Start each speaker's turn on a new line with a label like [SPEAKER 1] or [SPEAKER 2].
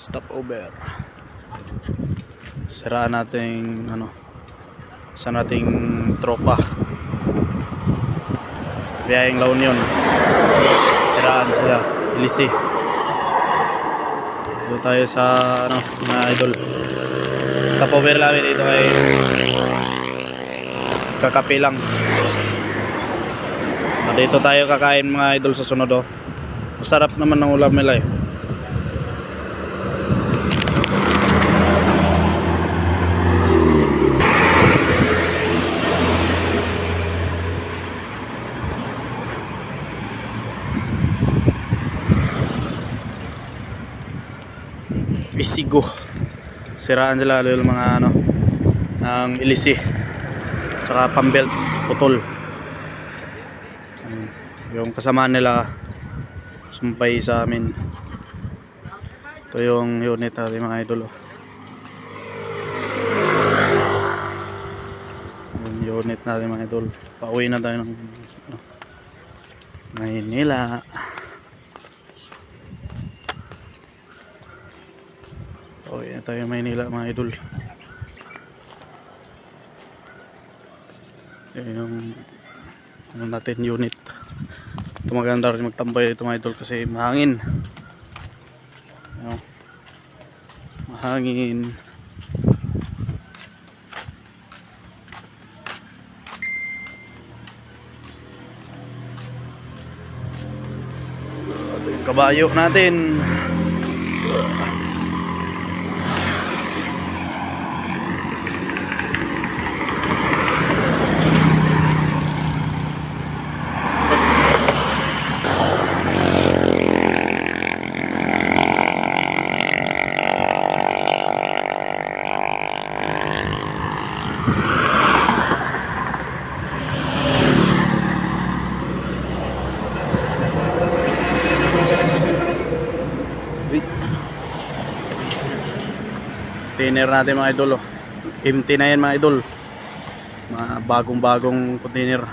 [SPEAKER 1] Stopover. Siraan nating sa nating tropa. Biyaheng La Union. Siraan sila. Ilisi. Dito tayo sa mga idol. Stopover lang dito kay kakape lang. Dito tayo kakain mga idol sa sunod oh. Masarap naman ng ulam nila eh. Isigo. Siraan sila yung mga ng ilisi. Tsaka pambelt putol. Yung kasama nila sumpay sa amin. Ito yung unit natin mga idol oh. Yung unit natin mga idol. Pauwi na tayo ng Maynila. Pauwi na tayo ng Maynila mga idol. Yung natin unit. Ito maganda rin magtambay ito mga idol kasi mahangin. Mahangin. Ito yung kabayo natin. Container natin mga idol oh. Empty na yan mga idol. Mga bagong container.